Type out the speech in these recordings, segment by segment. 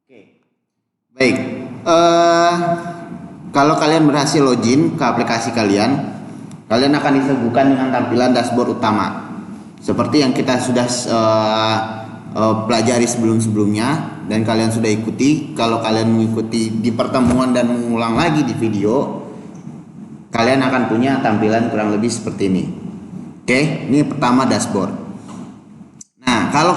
Oke, baik. Kalau kalian berhasil login ke aplikasi kalian, kalian akan disuguhkan dengan tampilan dashboard utama. Seperti yang kita sudah pelajari sebelum-sebelumnya dan kalian sudah ikuti. Kalau kalian mengikuti di pertemuan dan mengulang lagi di video, kalian akan punya tampilan kurang lebih seperti ini. Oke, ini pertama dashboard. Nah, kalau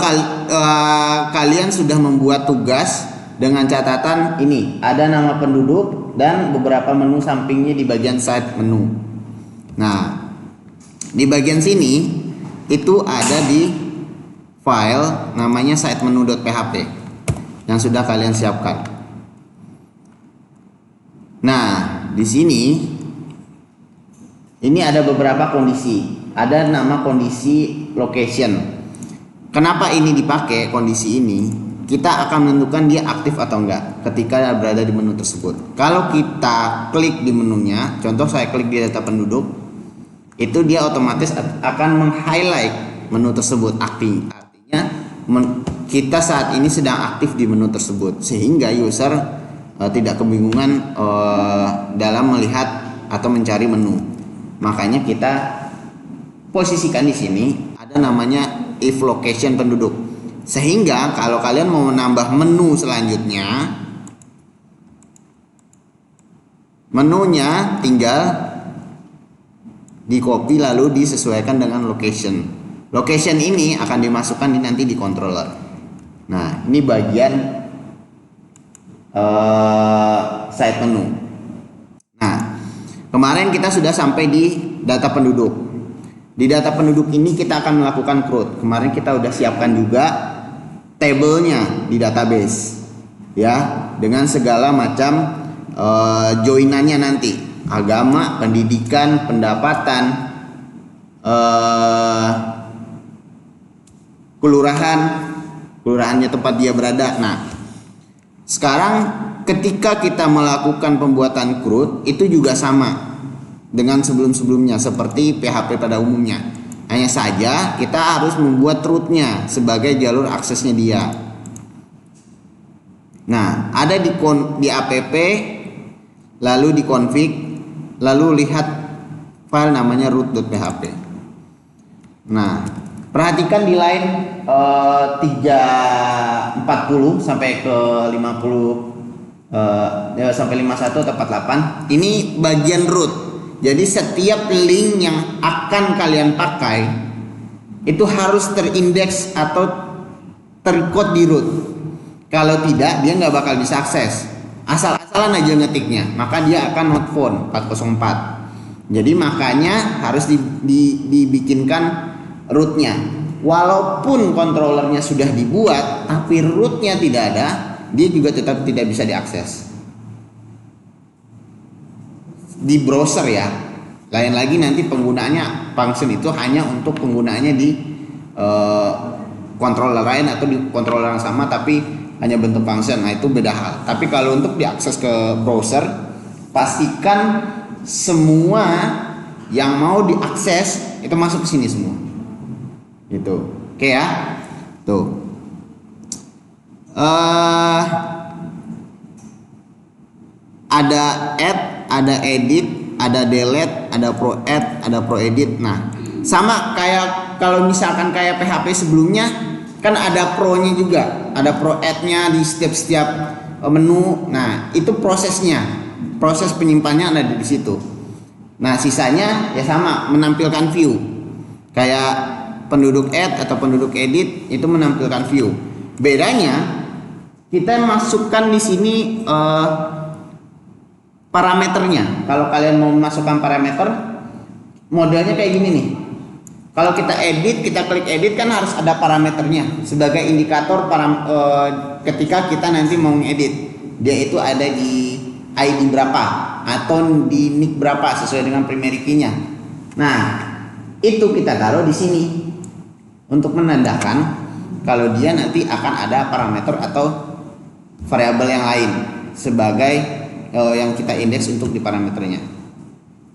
kalian sudah membuat tugas dengan catatan ini, ada nama penduduk dan beberapa menu sampingnya di bagian side menu. Nah, di bagian sini itu ada di file namanya sitemenu.php yang sudah kalian siapkan. Nah, di sini ini ada beberapa kondisi. Ada nama kondisi location. Kenapa ini dipakai kondisi ini? Kita akan menentukan dia aktif atau enggak ketika berada di menu tersebut. Kalau kita klik di menunya, contoh saya klik di data penduduk, itu dia otomatis akan meng-highlight menu tersebut aktif. Artinya kita saat ini sedang aktif di menu tersebut, sehingga user tidak kebingungan dalam melihat atau mencari menu. Makanya kita posisikan di sini ada namanya if location penduduk. Sehingga kalau kalian mau menambah menu selanjutnya, menunya tinggal di copy lalu disesuaikan dengan location. Location ini akan dimasukkan nanti di controller. Nah, ini bagian side menu. Nah, kemarin kita sudah sampai di data penduduk. Di data penduduk ini kita akan melakukan CRUD. Kemarin kita udah siapkan juga tabelnya di database, ya, dengan segala macam joinannya nanti, agama, pendidikan, pendapatan, kelurahannya tempat dia berada. Nah, sekarang ketika kita melakukan pembuatan CRUD itu juga sama dengan sebelum-sebelumnya seperti PHP pada umumnya. Hanya saja kita harus membuat rootnya sebagai jalur aksesnya dia. Nah, ada di app, lalu di config, lalu lihat file namanya root.php. Nah, perhatikan di line 340 sampai ke 50 sampai 51 atau 48. Ini bagian root. Jadi setiap link yang akan kalian pakai itu harus terindeks atau terkode di root. Kalau tidak, dia nggak bakal bisa akses. Asal-asalan aja ngetiknya, maka dia akan not found 404. Jadi makanya harus dibikinkan rootnya. Walaupun controllernya sudah dibuat, tapi rootnya tidak ada, dia juga tetap tidak bisa diakses di browser ya. Lain lagi nanti penggunaannya function itu hanya untuk penggunaannya di controller lain atau di controller yang sama tapi hanya bentuk function. Nah, itu beda hal. Tapi kalau untuk diakses ke browser, pastikan semua yang mau diakses itu masuk ke sini semua. Gitu. Oke ya. Tuh. Ada add, ada edit, ada delete, ada pro add, ada pro edit. Nah, sama kayak kalau misalkan kayak PHP sebelumnya kan ada pro-nya juga, ada pro add-nya di setiap menu. Nah, itu prosesnya, proses penyimpanannya ada di situ. Nah, sisanya ya sama, menampilkan view. Kayak penduduk add atau penduduk edit itu menampilkan view. Bedanya kita masukkan di sini parameternya. Kalau kalian mau memasukkan parameter, modelnya kayak gini nih. Kalau kita edit, kita klik edit kan harus ada parameternya sebagai indikator ketika kita nanti mau ngedit. Dia itu ada di ID berapa atau di nick berapa sesuai dengan primary key-nya. Nah, itu kita taruh di sini untuk menandakan kalau dia nanti akan ada parameter atau variabel yang lain sebagai yang kita indeks untuk di parameternya.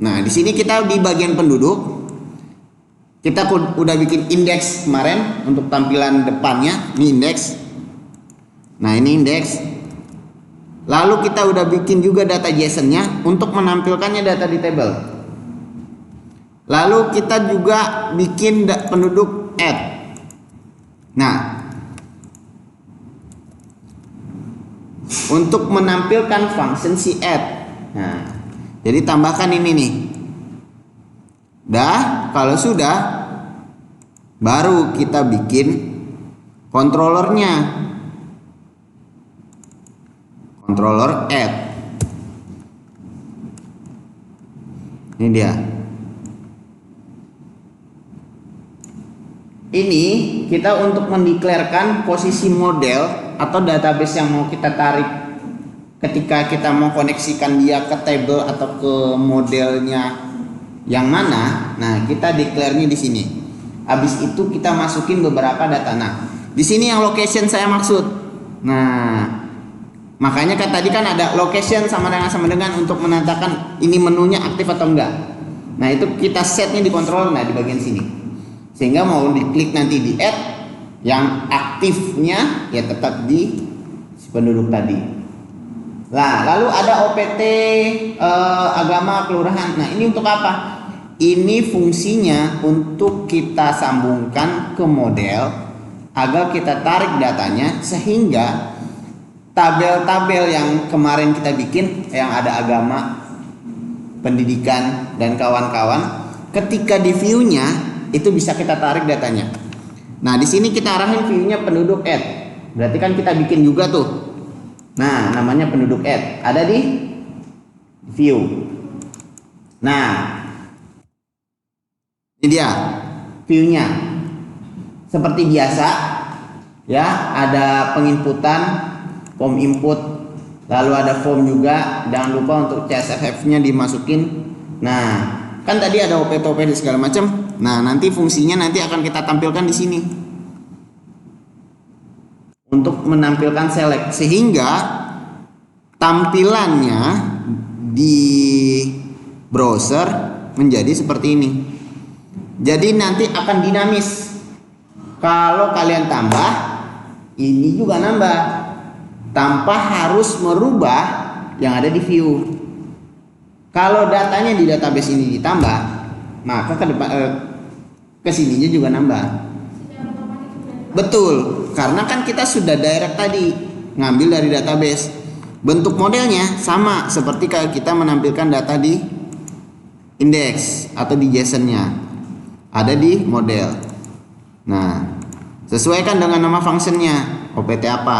Nah, di sini kita di bagian penduduk kita udah bikin indeks kemarin untuk tampilan depannya. Ini indeks. Nah, ini indeks. Lalu kita udah bikin juga data JSON-nya untuk menampilkannya data di table. Lalu kita juga bikin penduduk add. Nah, untuk menampilkan function si add. Nah, jadi tambahkan ini nih. Kalau sudah, baru kita bikin controllernya. Controller add. Ini dia. Ini kita untuk mendeklarasikan posisi model atau database yang mau kita tarik ketika kita mau koneksikan dia ke table atau ke modelnya yang mana. Nah, kita declare-nya di sini. Habis itu kita masukin beberapa data. Nah, di sini yang location saya maksud. Nah, makanya kan tadi kan ada location sama dengan untuk menandakan ini menunya aktif atau enggak. Nah, itu kita setnya di control, nah di bagian sini. Sehingga mau diklik nanti di add, yang aktifnya ya tetap di si penduduk tadi. Nah, lalu ada OPT agama kelurahan. Nah, ini untuk apa? Ini fungsinya untuk kita sambungkan ke model agar kita tarik datanya, sehingga tabel-tabel yang kemarin kita bikin yang ada agama, pendidikan dan kawan-kawan, ketika di view-nya itu bisa kita tarik datanya. Nah, di sini kita arahin view-nya penduduk add. Berarti kan kita bikin juga tuh. Nah, namanya penduduk add. Ada di view. Nah, ini dia view-nya. Seperti biasa ya, ada penginputan, form input, lalu ada form juga. Jangan lupa untuk CSVF-nya dimasukin. Nah, kan tadi ada OPT segala macam. Nah, nanti fungsinya nanti akan kita tampilkan di sini untuk menampilkan select, sehingga tampilannya di browser menjadi seperti ini. Jadi nanti akan dinamis. Kalau kalian tambah, ini juga nambah tanpa harus merubah yang ada di view. Kalau datanya di database ini ditambah, maka ke sininya juga nambah. Betul, karena kan kita sudah direct tadi ngambil dari database. Bentuk modelnya sama seperti kayak kita menampilkan data di index atau di JSON-nya. Ada di model. Nah, sesuaikan dengan nama functionnya. OPT apa?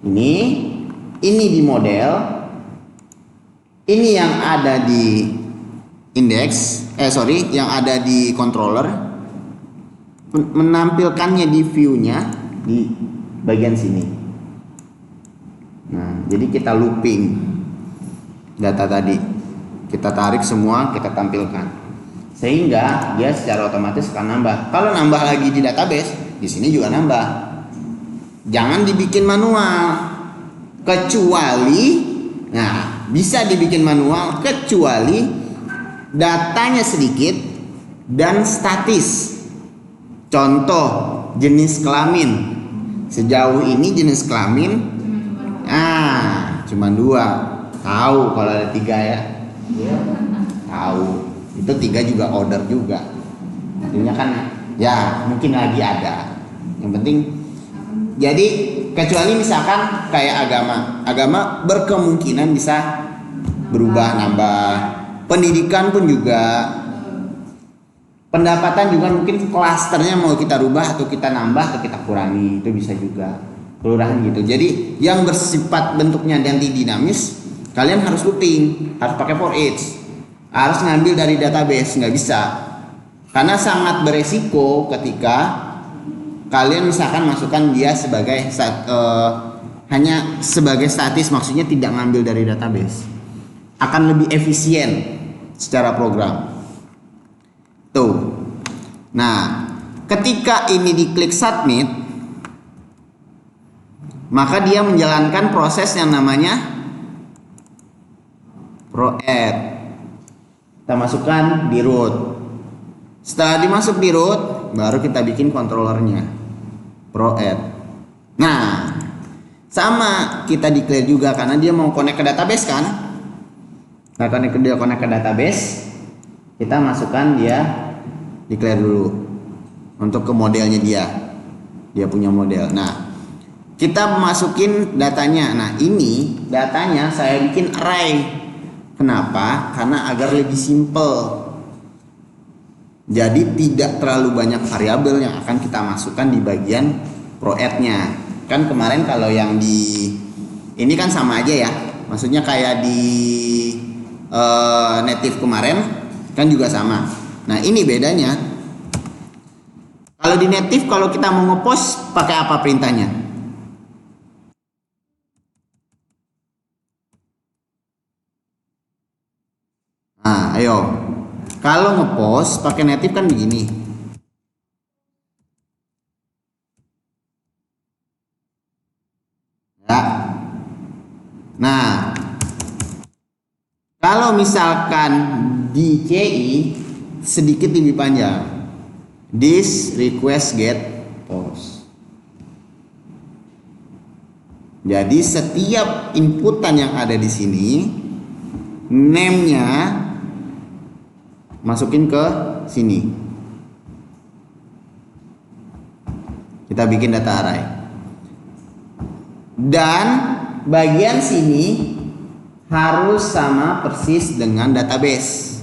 Ini di model. Ini yang ada di index. Yang ada di controller. Menampilkannya di view-nya di bagian sini. Nah, jadi kita looping data tadi. Kita tarik semua, kita tampilkan, sehingga dia secara otomatis akan nambah. Kalau nambah lagi di database, di sini juga nambah. Jangan dibikin manual, kecuali, nah bisa dibikin manual kecuali datanya sedikit dan statis. Contoh jenis kelamin. Sejauh ini jenis kelamin, cuma 2. Tahu kalau ada 3 ya. Tahu, itu 3 juga order juga. Artinya kan ya mungkin lagi ada. Yang penting jadi kecuali misalkan kayak agama berkemungkinan bisa berubah, nambah. Pendidikan pun juga, pendapatan juga mungkin klasternya mau kita rubah atau kita nambah atau kita kurangi, itu bisa juga. Kelurahan gitu. Jadi yang bersifat bentuknya nanti dinamis, kalian harus looping, harus pakai for each, harus ngambil dari database, nggak bisa, karena sangat beresiko ketika kalian misalkan masukkan dia sebagai hanya sebagai statis, maksudnya tidak ngambil dari database, akan lebih efisien secara program. Tuh, nah ketika ini diklik submit, maka dia menjalankan proses yang namanya ProAdd. Kita masukkan di root. Setelah dimasuk di root, baru kita bikin controllernya ProAdd. Nah, Sama, kita declare juga karena dia mau connect ke database kan. Nah, connect ke database, kita masukkan dia declare dulu untuk ke modelnya dia punya model. Nah, kita masukin datanya. Nah, ini datanya saya bikin array. Kenapa? Karena agar lebih simple. Jadi tidak terlalu banyak variabel yang akan kita masukkan di bagian proadd-nya. Kan kemarin kalau yang di ini kan sama aja ya. Maksudnya kayak di native kemarin kan juga sama. Nah, ini bedanya. Kalau di native kalau kita mau ngepost pakai apa perintahnya? Nah, ayo. Kalau ngepost pakai native kan begini. Ya. Nah, kalau misalkan di CI sedikit lebih panjang. This request get post. Jadi setiap inputan yang ada di sini, name-nya masukin ke sini. Kita bikin data array. Dan bagian sini harus sama persis dengan database.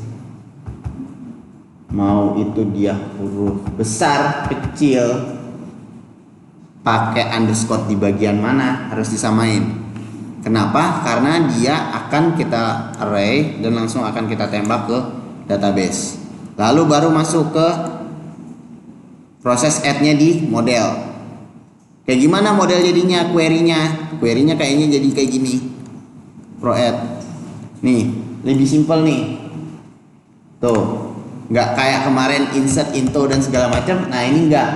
Mau itu dia huruf besar, kecil, pakai underscore di bagian mana harus disamain. Kenapa? Karena dia akan kita array dan langsung akan kita tembak ke database. Lalu baru masuk ke proses add-nya di model. Kayak gimana model jadinya, query-nya? Query-nya kayaknya jadi kayak gini. Proadd. Nih, lebih simpel nih. Tuh. Nggak kayak kemarin insert into dan segala macam. Nah, ini enggak.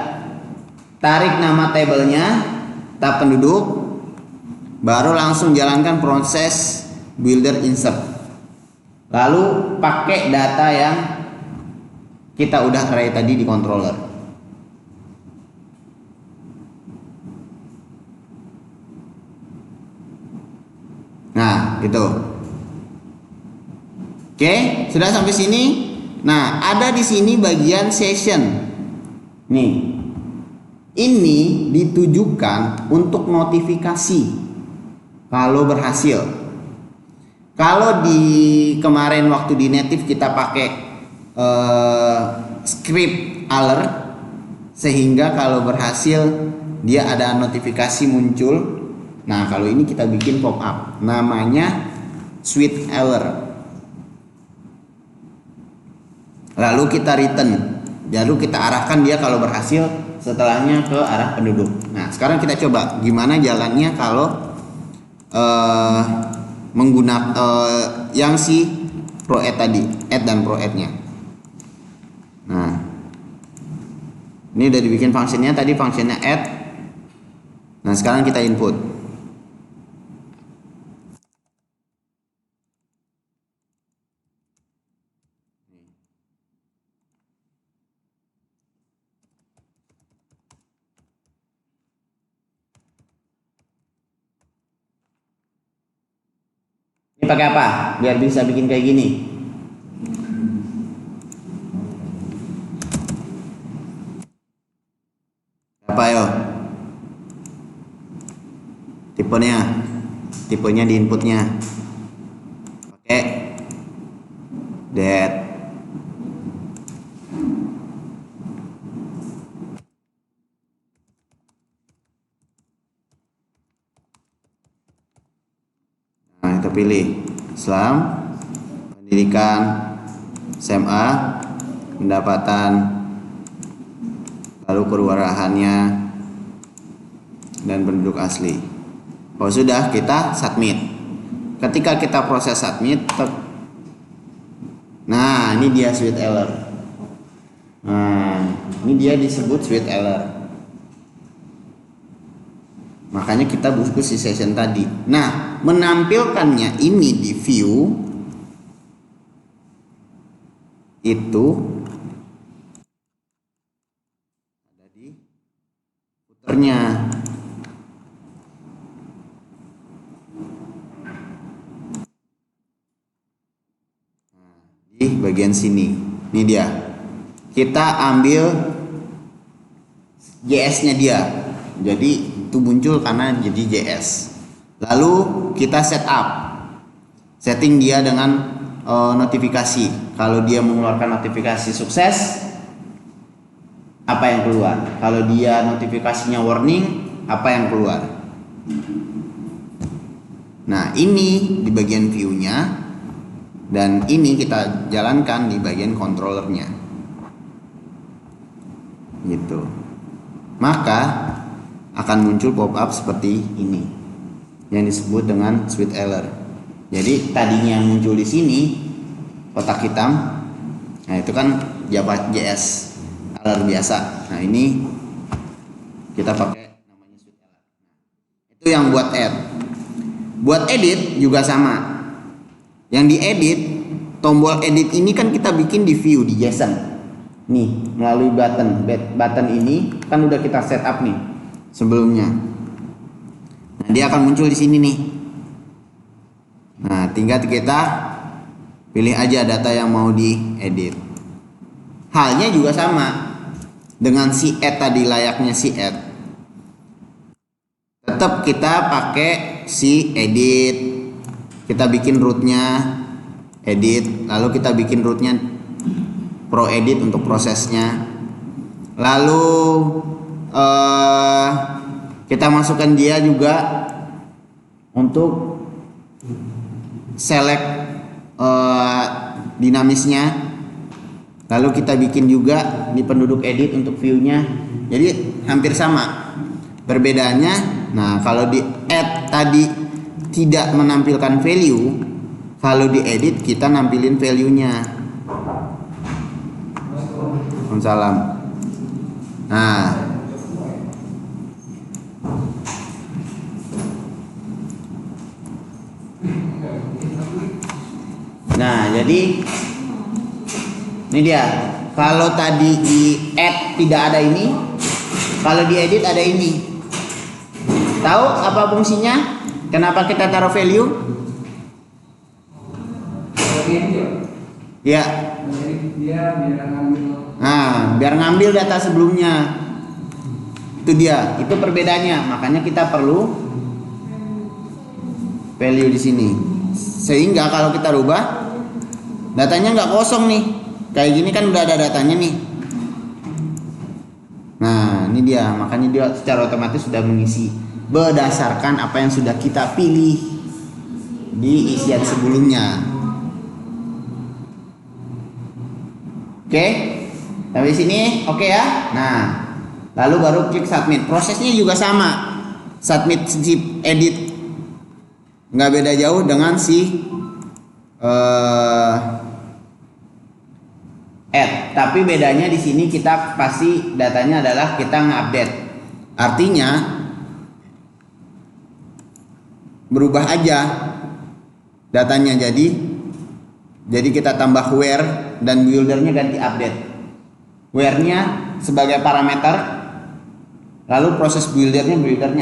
Tarik nama tabelnya, tab penduduk, baru langsung jalankan proses builder insert. Lalu pakai data yang kita udah array tadi di controller. Nah, gitu. Oke, sudah sampai sini. Nah, ada di sini bagian session. Nih. Ini ditujukan untuk notifikasi kalau berhasil. Kalau di kemarin waktu di native kita pakai script alert sehingga kalau berhasil dia ada notifikasi muncul. Nah, kalau ini kita bikin pop up. Namanya sweet alert. Lalu kita return, lalu kita arahkan dia kalau berhasil, setelahnya ke arah penduduk. Nah, sekarang kita coba gimana jalannya kalau menggunakan yang si proadd tadi, add dan proadd-nya. Nah, ini udah dibikin fungsinya tadi, fungsinya add. Nah, sekarang kita input. Ini pakai apa? Biar bisa bikin kayak gini. Apa yo? Tipenya di inputnya. Pakai that. Nah, itu pilih Islam, pendidikan, SMA, pendapatan, lalu keluarahannya, dan penduduk asli. Oh, sudah, kita submit. Ketika kita proses submit, nah ini dia sweet alert. Nah, ini dia disebut sweet alert. Makanya kita butuh si session tadi. Nah, menampilkannya ini di view itu ada di footernya. bagian sini. Ini dia. Kita ambil JS-nya dia. Jadi itu muncul karena jadi JS. Lalu kita setting dia dengan notifikasi. Kalau dia mengeluarkan notifikasi sukses, apa yang keluar? Kalau dia notifikasinya warning, apa yang keluar? Nah, ini di bagian view-nya, dan ini kita jalankan di bagian controllernya. Gitu. Maka akan muncul pop-up seperti ini yang disebut dengan switch error. Jadi tadinya yang muncul di sini kotak hitam, nah itu kan Java JS error biasa. Nah ini kita pakai namanya switch error. Itu yang buat add. Buat edit juga sama. Yang diedit, tombol edit ini kan kita bikin di view di JSON. Nih melalui button ini kan udah kita setup nih sebelumnya. Nah dia akan muncul di sini nih. Nah tinggal kita pilih aja data yang mau diedit. Halnya juga sama dengan si add tadi, layaknya si add. Tetap kita pakai si edit. Kita bikin rootnya edit, lalu kita bikin rootnya pro edit untuk prosesnya. Lalu kita masukkan dia juga untuk select dinamisnya. Lalu kita bikin juga di penduduk edit untuk view-nya. Jadi hampir sama. Perbedaannya, nah kalau di add tadi tidak menampilkan value, kalau di edit kita nampilin value-nya. Waalaikumsalam. Nah, jadi ini dia. Kalau tadi di add tidak ada ini, kalau di edit ada ini. Tahu apa fungsinya? Kenapa kita taruh value? Ya. Nah, biar ngambil data sebelumnya. Itu dia. Itu perbedaannya. Makanya kita perlu value di sini. Sehingga kalau kita rubah, datanya nggak kosong nih. Kayak gini kan udah ada datanya nih. Nah, ini dia. Makanya dia secara otomatis sudah mengisi berdasarkan apa yang sudah kita pilih di isian sebelumnya. Oke, sampai sini oke ya. Nah, lalu baru klik submit. Prosesnya juga sama. Submit zip edit, nggak beda jauh dengan si add. Tapi bedanya di sini kita pasti datanya adalah kita ngupdate. Artinya berubah aja datanya, jadi kita tambah where dan buildernya ganti update. Where-nya sebagai parameter, lalu proses buildernya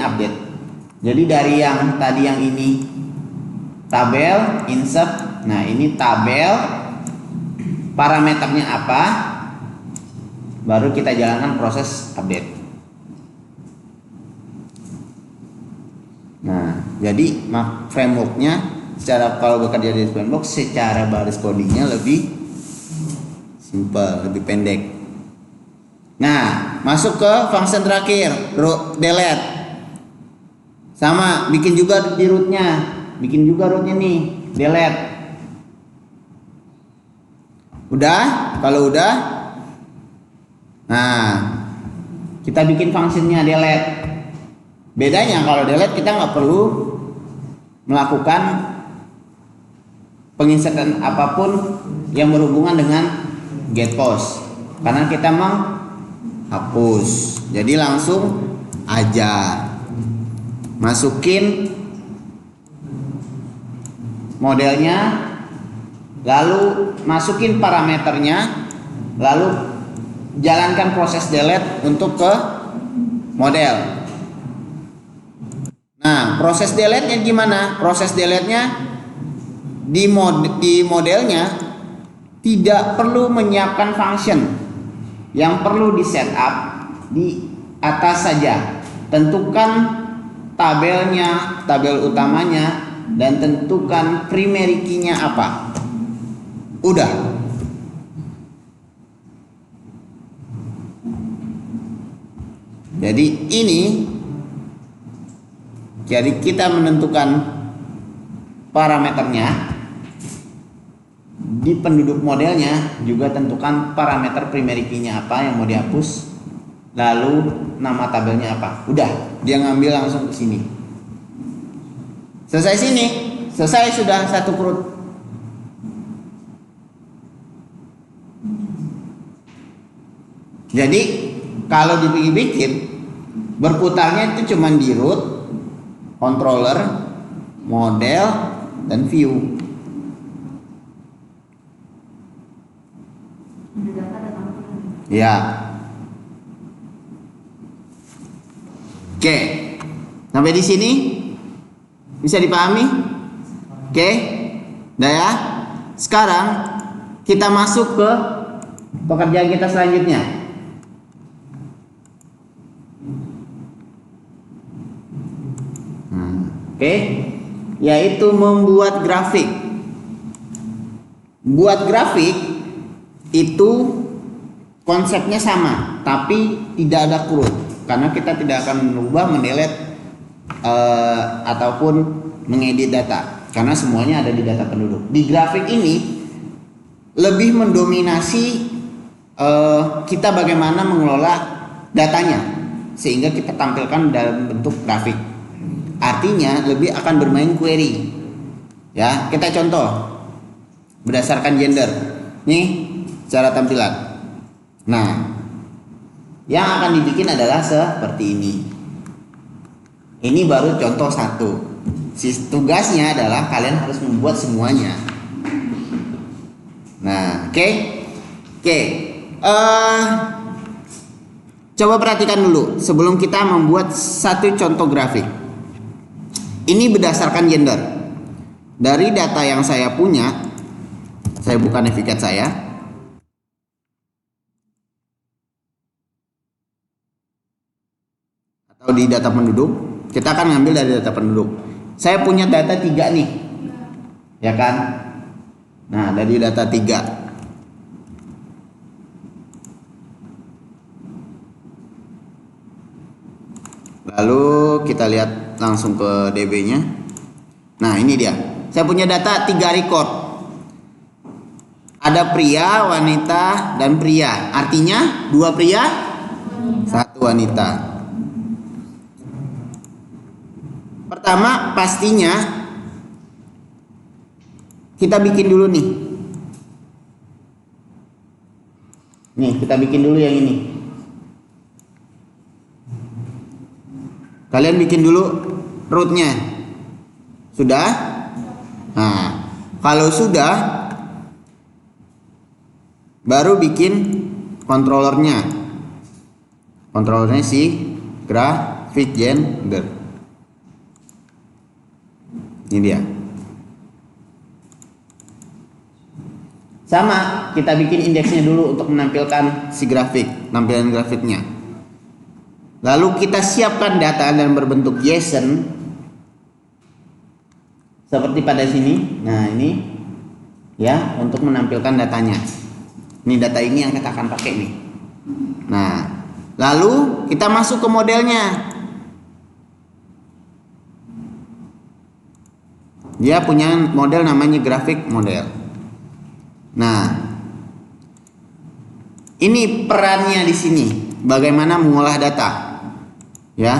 update. Jadi dari yang tadi yang ini tabel insert, nah ini tabel parameternya apa, baru kita jalankan proses update. Nah, jadi frameworknya secara kalau bekerja di framework secara baris codingnya lebih simple, lebih pendek. Nah, masuk ke function terakhir, delete. Sama, bikin juga di rootnya, nih, delete. Udah? Kalau udah, nah kita bikin fungsinya delete. Bedanya kalau delete kita nggak perlu melakukan penginsertan apapun yang berhubungan dengan get post, karena kita menghapus. Jadi langsung aja masukin modelnya, lalu masukin parameternya, lalu jalankan proses delete untuk ke model. Nah, proses delete-nya gimana? Proses delete-nya di modelnya tidak perlu menyiapkan function. Yang perlu di setup di atas saja. Tentukan tabelnya, tabel utamanya, dan tentukan primary key-nya apa. Udah. Jadi kita menentukan parameternya. Di penduduk modelnya juga tentukan parameter primary key-nya apa yang mau dihapus. Lalu nama tabelnya apa. Udah, dia ngambil langsung ke sini. Selesai sini, selesai sudah satu perut. Jadi kalau dipikir-pikir, berputarnya itu cuma di root, controller, model, dan view. Ya. Oke. Sampai di sini bisa dipahami? Oke. Udah ya. Sekarang kita masuk ke pekerjaan kita selanjutnya. Oke. Yaitu membuat grafik. Buat grafik itu konsepnya sama, tapi tidak ada kurut, karena kita tidak akan mengubah, mendelete ataupun mengedit data, karena semuanya ada di data penduduk. Di grafik ini lebih mendominasi kita bagaimana mengelola datanya, sehingga kita tampilkan dalam bentuk grafik. Artinya lebih akan bermain query. Ya, kita contoh berdasarkan gender. Nih cara tampilan. Nah, yang akan dibikin adalah seperti ini. Ini baru contoh satu. Tugasnya adalah kalian harus membuat semuanya. Nah, oke. Coba perhatikan dulu sebelum kita membuat satu contoh grafik. Ini berdasarkan gender. Dari data yang saya punya, saya buka Navigator saya. Atau di data penduduk, kita akan ngambil dari data penduduk. Saya punya data 3 nih, ya kan? Nah, dari data 3, lalu kita lihat langsung ke DB-nya. Nah, ini dia. Saya punya data 3 record. Ada pria, wanita, dan pria. Artinya 2 pria, 1 wanita. Pertama, pastinya kita bikin dulu nih. Nih, kita bikin dulu yang ini. Kalian bikin dulu rootnya. Sudah? Nah, kalau sudah, baru bikin controllernya. Controllernya si graphic gender. Ini dia. Sama, kita bikin indeksnya dulu untuk menampilkan si grafik, tampilan grafiknya. Lalu kita siapkan data dan berbentuk JSON seperti pada sini. Nah, ini ya untuk menampilkan datanya. Ini data ini yang kita akan pakai nih. Nah, lalu kita masuk ke modelnya. Dia punya model namanya grafik model. Nah, ini perannya di sini. Bagaimana mengolah data? Ya,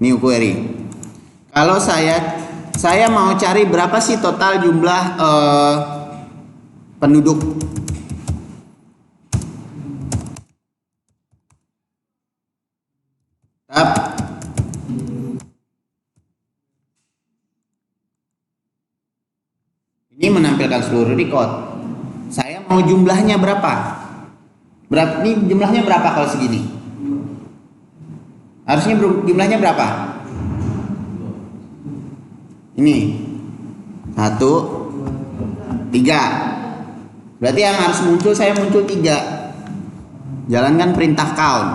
new query. Kalau saya mau cari berapa sih total jumlah penduduk. Ini menampilkan seluruh record. Saya mau jumlahnya berapa? Ini jumlahnya berapa kalau segini? Harusnya jumlahnya berapa? Ini 1, 3. Berarti yang harus muncul, saya muncul 3. Jalankan perintah count.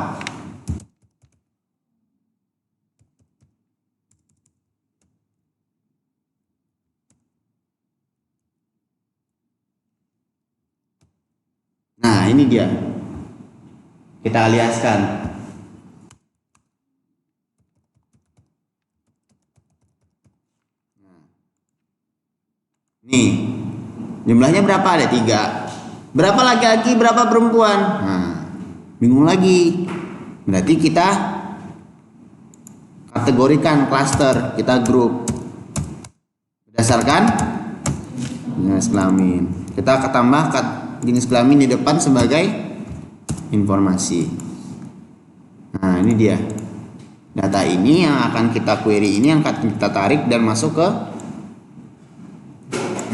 Nah, ini dia. Kita aliaskan. Nih, jumlahnya berapa? Ada 3. Berapa laki-laki, berapa perempuan? Nah, bingung lagi. Berarti kita kategorikan klaster, kita grup berdasarkan jenis kelamin. Kita tambah jenis kelamin di depan sebagai informasi. Nah, ini dia. Data ini yang akan kita query, ini yang akan kita tarik dan masuk ke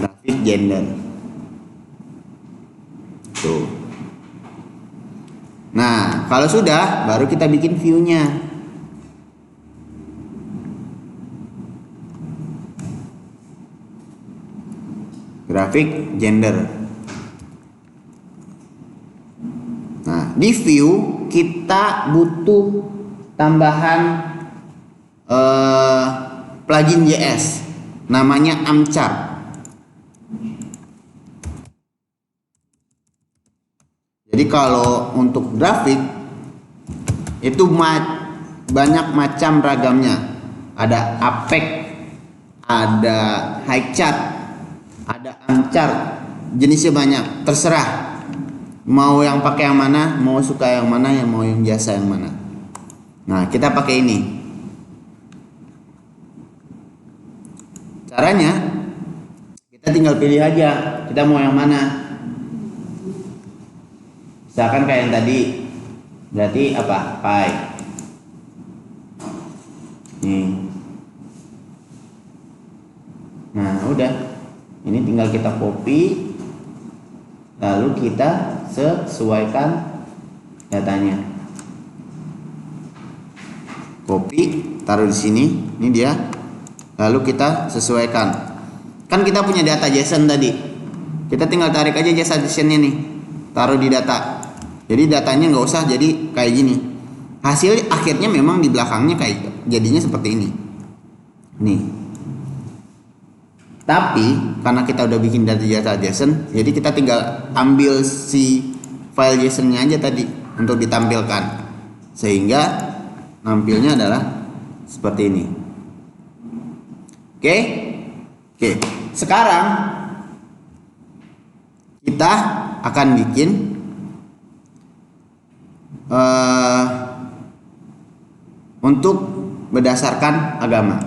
grafik gender. Tuh. Nah, kalau sudah, baru kita bikin view-nya. Grafik gender. Nah, di view kita butuh tambahan plugin JS, namanya Amchart. Jadi kalau untuk grafik itu banyak macam ragamnya. Ada Apex, ada Highchart, ada Amchart. Jenisnya banyak, terserah. Mau yang pakai yang mana, mau suka yang mana, yang mau yang biasa yang mana. Nah, kita pakai ini. Caranya kita tinggal pilih aja, kita mau yang mana. Misalkan kayak yang tadi, berarti apa? Pi. Nih. Nah, udah. Ini tinggal kita copy, lalu kita sesuaikan datanya. Copy, taruh di sini. Ini dia. Lalu kita sesuaikan. Kan kita punya data JSON tadi. Kita tinggal tarik aja JSON-nya nih, taruh di data. Jadi datanya nggak usah jadi kayak gini. Hasil akhirnya memang di belakangnya kayak jadinya seperti ini. Nih. Tapi karena kita udah bikin data JSON, jadi kita tinggal ambil si file JSON-nya aja tadi untuk ditampilkan, sehingga nampilnya adalah seperti ini. Oke. Sekarang kita akan bikin untuk berdasarkan agama.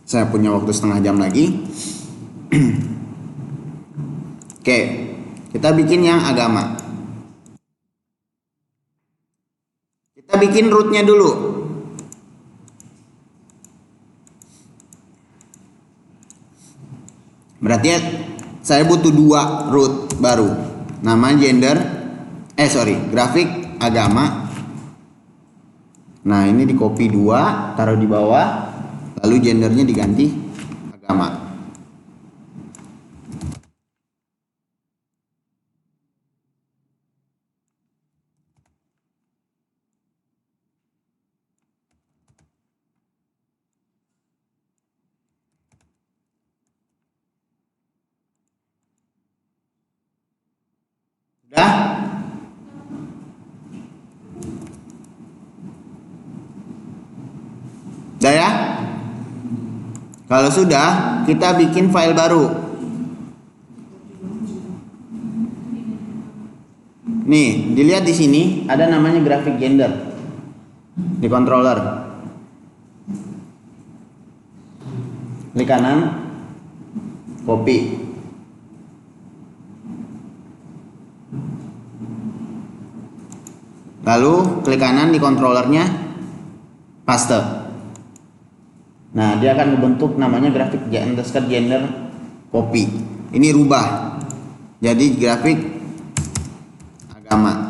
Saya punya waktu setengah jam lagi. Oke, kita bikin yang agama. Kita bikin rootnya dulu. Berarti saya butuh 2 root baru. Nama grafik agama. Nah, ini di copy 2, taruh di bawah, lalu gendernya diganti agama. Udah? Udah ya? Kalau sudah, kita bikin file baru. Nih, dilihat di sini ada namanya grafik gender di controller. Klik kanan, copy. Lalu klik kanan di controllernya, paste. Nah, dia akan membentuk namanya grafik gender copy. Ini rubah jadi grafik agama.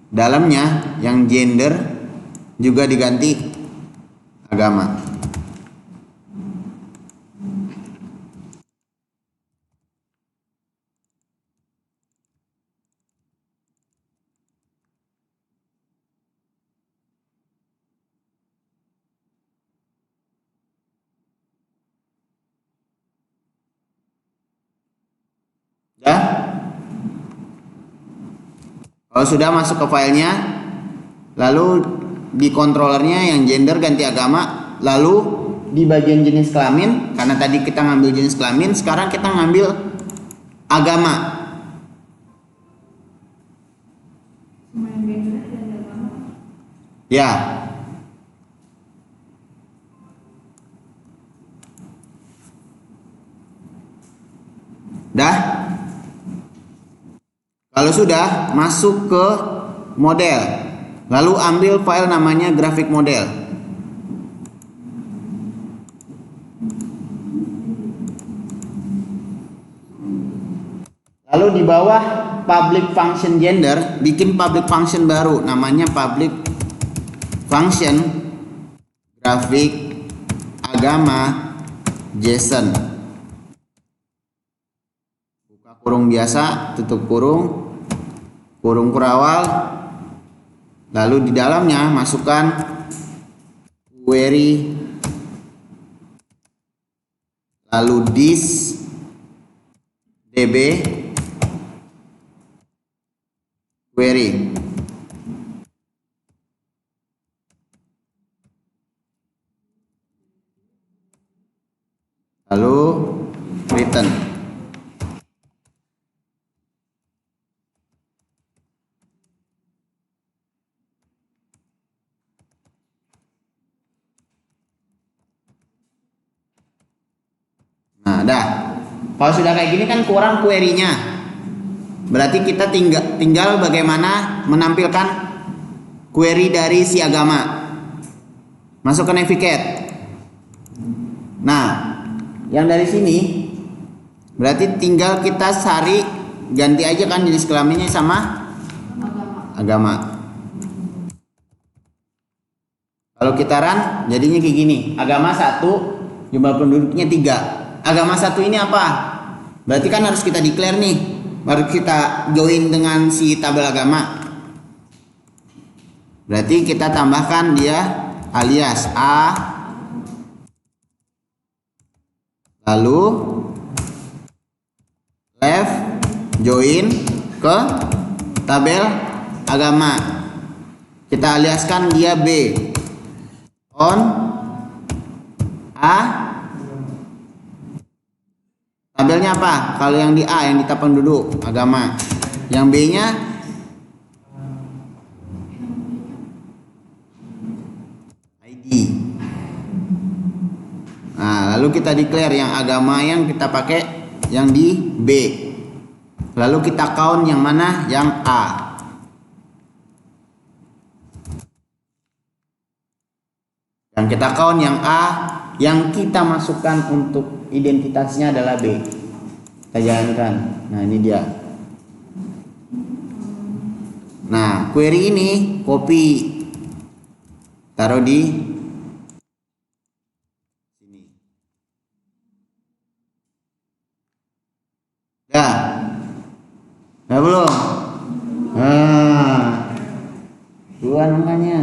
Dalamnya yang gender juga diganti agama. Ya. Kalau sudah masuk ke filenya, lalu di controllernya yang gender ganti agama, lalu di bagian jenis kelamin, karena tadi kita ngambil jenis kelamin, sekarang kita ngambil agama. Ya. Dah. Kalau sudah, masuk ke model, lalu ambil file namanya grafik model. Lalu di bawah public function gender, bikin public function baru namanya public function grafik agama JSON. Buka kurung biasa, tutup kurung, kurung kurawal, lalu di dalamnya masukkan query, lalu this db query. Lalu return. Nah, dah. Kalau sudah kayak gini kan kurang query-nya. Berarti kita tinggal bagaimana menampilkan query dari si agama. Masuk ke navigate. Nah, yang dari sini berarti tinggal kita cari, ganti aja kan jenis kelaminnya sama agama. Kalau kita run jadinya kayak gini. Agama 1, jumlah penduduknya 3. Agama 1 ini apa? Berarti kan harus kita declare nih, baru kita join dengan si tabel agama. Berarti kita tambahkan dia alias A, lalu left join ke tabel agama. Kita aliaskan dia B, on A. Tabelnya apa? Kalau yang di A, yang di tab penduduk agama, yang B-nya ID. Nah, lalu kita declare yang agama yang kita pakai yang di B. Lalu kita count yang mana? Yang A. Yang kita count yang A, yang kita masukkan untuk identitasnya adalah B. Kita jalankan. Nah, ini dia. Nah, query ini copy, taruh di sini. Dah. Dah belum? Nah, duluan angkanya.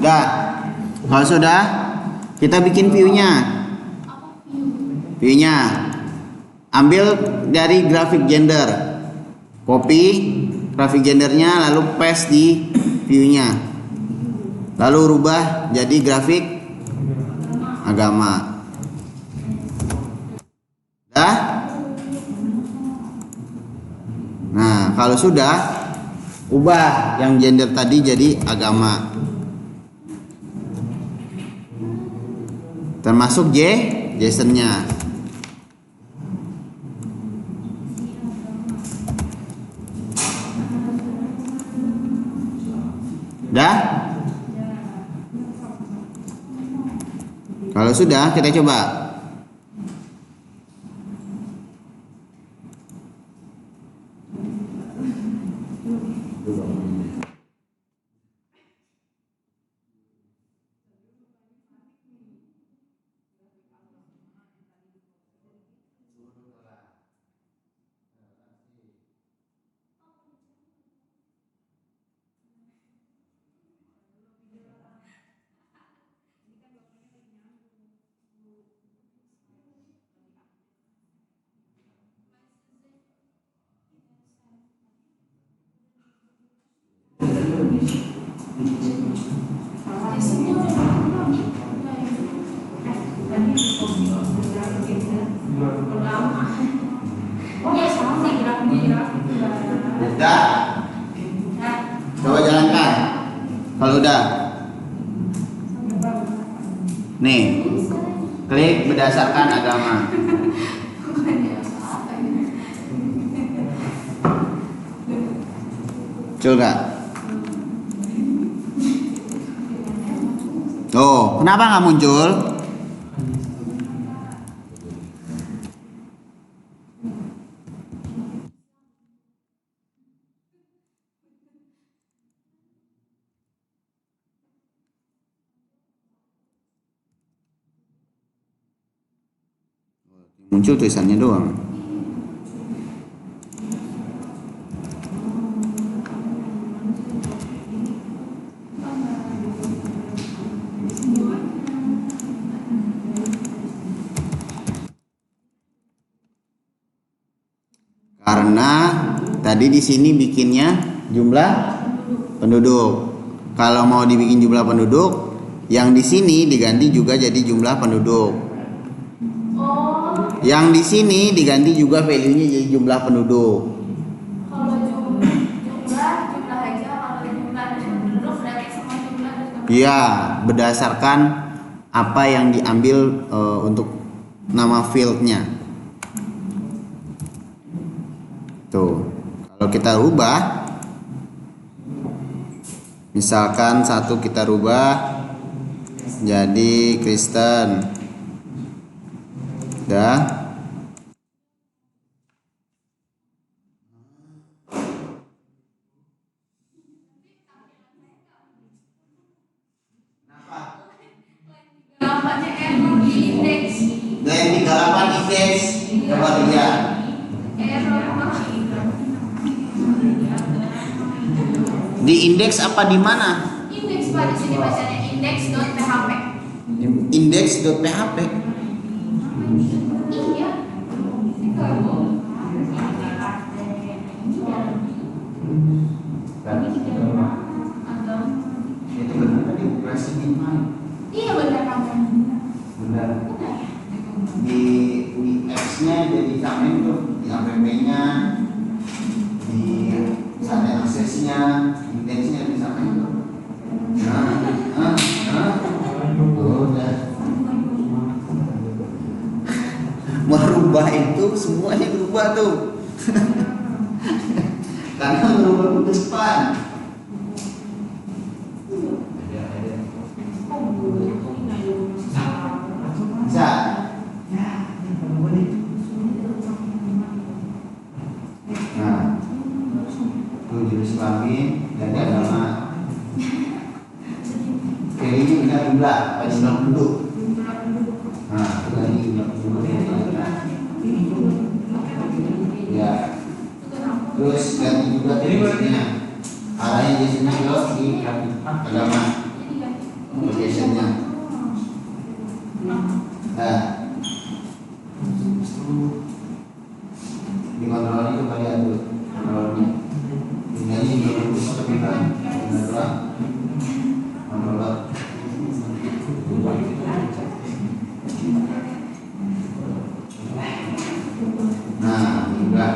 Udah. Kalau sudah, kita bikin view-nya. View-nya. Ambil dari grafik gender. Copy grafik gendernya lalu paste di view-nya. Lalu rubah jadi grafik agama. Udah? Nah, kalau sudah, ubah yang gender tadi jadi agama. Termasuk JSON-nya. Udah? Kalau sudah, kita coba. Udah? Coba jalankan. Kalau udah, nih, klik berdasarkan agama. Muncul gak? Oh, kenapa nggak muncul? Muncul tulisannya doang. Karena tadi di sini bikinnya jumlah penduduk. Kalau mau dibikin jumlah penduduk, yang di sini diganti juga jadi jumlah penduduk. Yang di sini diganti juga value-nya jadi jumlah penduduk. Kalau jumlah aja, kalau jumlah penduduk berarti semua jumlah. Iya, berdasarkan apa yang diambil untuk nama field-nya. Tuh, kalau kita rubah, misalkan satu kita rubah jadi Kristen. Udah. Gambarnya error di indeks. Dan 38 indeks. Coba lihat. Error. Di indeks apa di mana? Indeks pada sini bacanya index.php. Index.php. Iya. Itu benar tadi operasi di mana? Iya benar kamu. Udah. Di X-nya jadi samain tuh, di app-nya, di misalnya aksesnya, intensinya disamain tuh. Udah. Merubah itu semuanya berubah tuh. Karena merubah ke depan. Bisa. Nah, tuh jurus kelamin dan agama. Ini kita jumlah, apa jumlah penduduk. Nah, kita ini jumlah penduduk. Ya. Terus ganti juga jenisnya. Arahnya jenisnya ke di agama. Locationnya. Nah, di kontrol itu kalian tuh kontrolnya. Ini berbentuk seperti kontrol. Nah, juga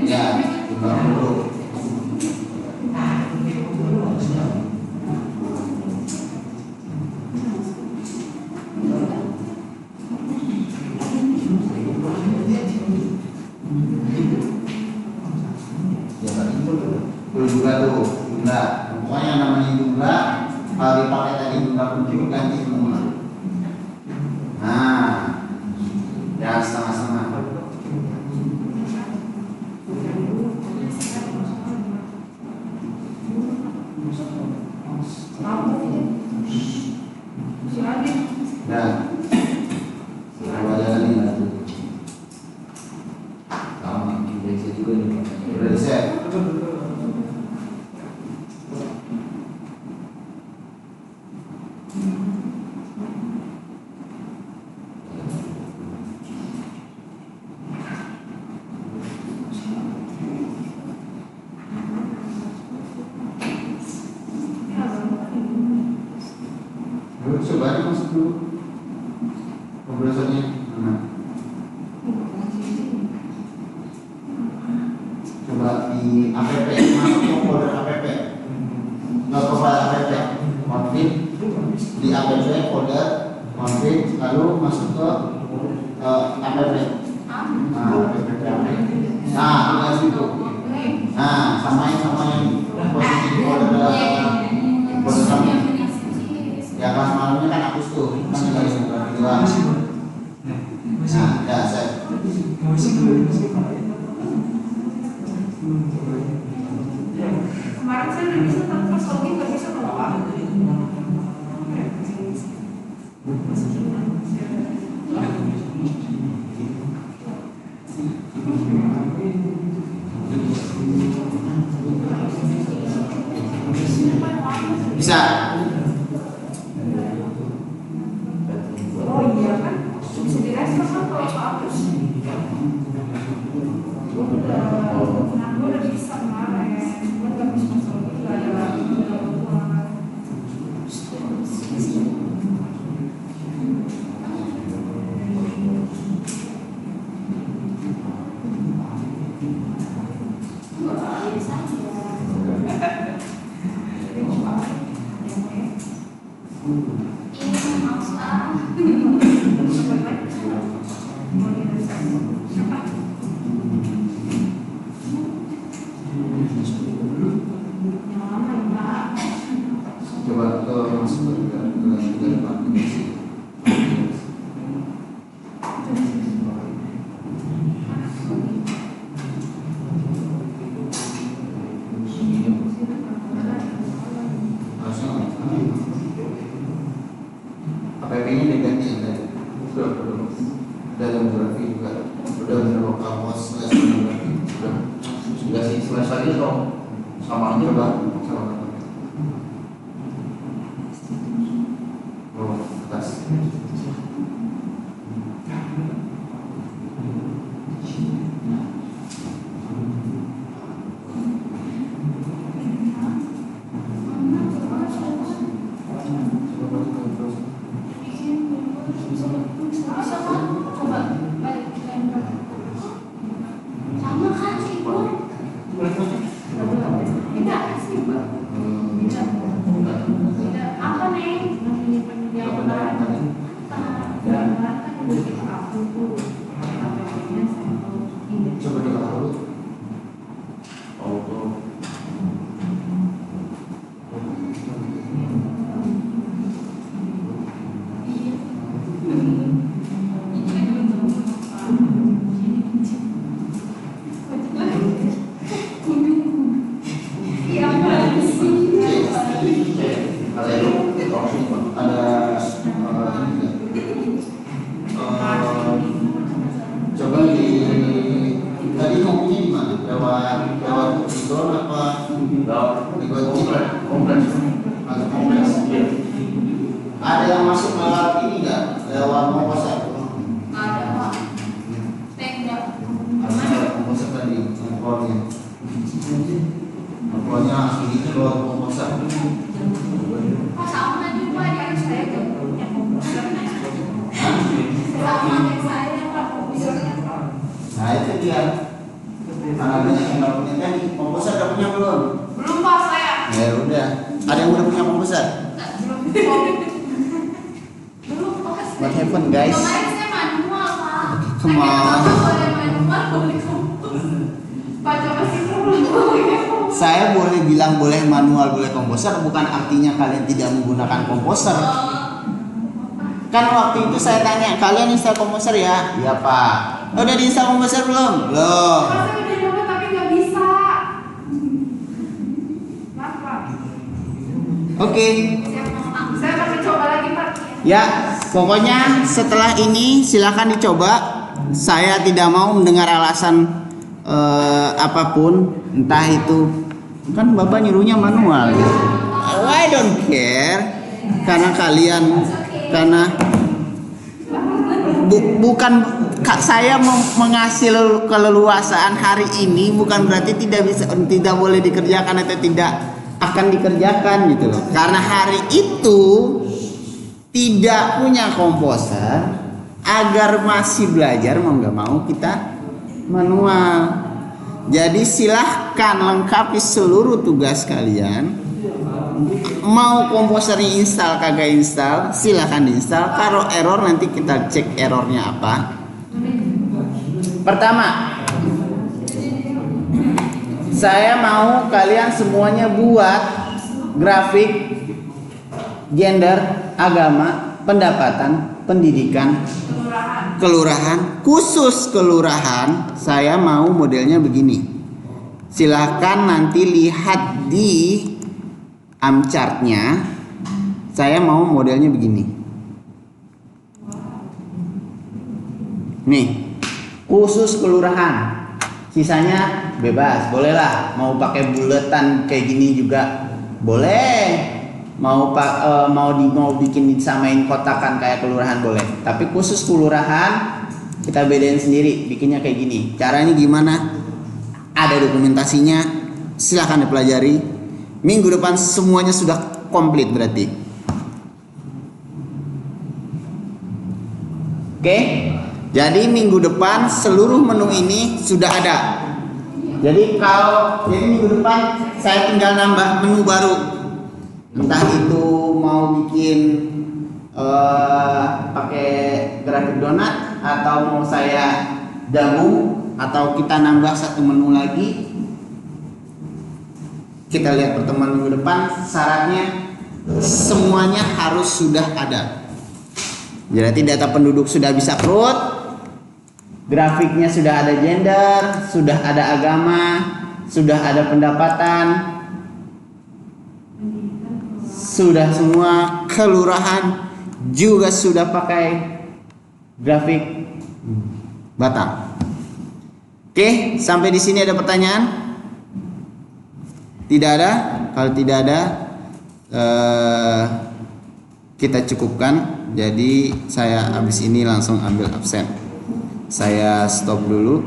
ya juga buruk. Itu juga tuh jumlah. Pokoknya namanya jumlah kalau dipakai tadi jumlah penduduk ganti semua. Nah, ya sama-sama. Dan coba jalanin lagi. Sama, bisa juga nih. Udah di-save. Coba aja masuk dulu kompresornya. Coba di app, masuk ke folder app, nggak ke file app, config di app folder config, lalu masuk ke app. Nah, tinggal situ. Nah, samain posisi folder kami. Ya kelas malamnya kan hapus tuh, kan tinggal dua. Nah, ya saya. Kemarin saya udah bisa tapi pas login nggak bisa kenapa? Bisa. Oh iya kan, bisa direspon kan kalau hapus. Gue udah bisa kemarin, gue nggak bisa masuk lagi, nggak ada lagi, nggak buat. Coba ke masuk ke depan. APP-nya diganti ya tadi. Sudah demografi juga. Sudah lokal pos demografi. Sudah sih selesai aja dong. Sama aja coba. Oh, atas. Ada yang masuk lewat ini nggak? Lewat komposer? Nggak ada Pak. Tenda. Ada komposer tadi, kompornya. Kompornya ini lewat komposer. Oh sama juga di anak saya tuh punya komputer. Sama kayak saya Pak komputernya Pak. Nah itu dia. Karena banyak yang nggak punya tadi. Komposer udah punya belum? Belum Pak saya. Ya udah. Ada yang udah punya komposer? Belum Pak. What happened guys? Kemarin saya manual Pak. Come on. Saya boleh manual boleh komputer. Pak coba sih belum boleh. Saya boleh bilang boleh manual, boleh komposer, bukan artinya kalian tidak menggunakan komposer. Kan waktu itu saya tanya, kalian install komposer ya? Iya Pak. Udah diinstal komposer belum? Belum. Saya udah coba tapi nggak bisa. Maaf Pak. Oke. Saya masih coba lagi Pak. Ya, pokoknya setelah ini silakan dicoba. Saya tidak mau mendengar alasan apapun, entah itu kan Bapak nyuruhnya manual gitu. I don't care karena kalian bukan saya mengasih keleluasaan hari ini bukan berarti tidak boleh dikerjakan atau tidak akan dikerjakan gitu loh. Karena hari itu tidak punya komposer agar masih belajar mau nggak mau kita manual. Jadi silahkan lengkapi seluruh tugas kalian. Mau komposernya install kagak install, silahkan diinstal. Kalau error nanti kita cek errornya apa. Pertama, saya mau kalian semuanya buat grafik gender, agama, pendapatan, pendidikan, kelurahan, khusus kelurahan. Saya mau modelnya begini. Silahkan nanti lihat di Amchartnya. Saya mau modelnya begini. Nih, khusus kelurahan. Sisanya bebas, bolehlah. Mau pakai buletan kayak gini juga boleh. Mau bikin disamain kotakan kayak kelurahan boleh. Tapi khusus kelurahan kita bedain sendiri, bikinnya kayak gini. Caranya gimana? Ada dokumentasinya, silahkan dipelajari. Minggu depan semuanya sudah komplit berarti. Oke? Jadi minggu depan seluruh menu ini sudah ada. Jadi minggu depan saya tinggal nambah menu baru. Entah itu mau bikin pakai grafik donat atau mau saya gabung atau kita nambah satu menu lagi. Kita lihat pertemuan minggu depan. Syaratnya semuanya harus sudah ada. Berarti data penduduk sudah bisa upload, grafiknya sudah ada gender, sudah ada agama, sudah ada pendapatan, sudah semua. Kelurahan juga sudah pakai grafik Batam. Oke, sampai di sini ada pertanyaan? Tidak ada. Kalau tidak ada, kita cukupkan. Jadi saya habis ini langsung ambil absen. Saya stop dulu.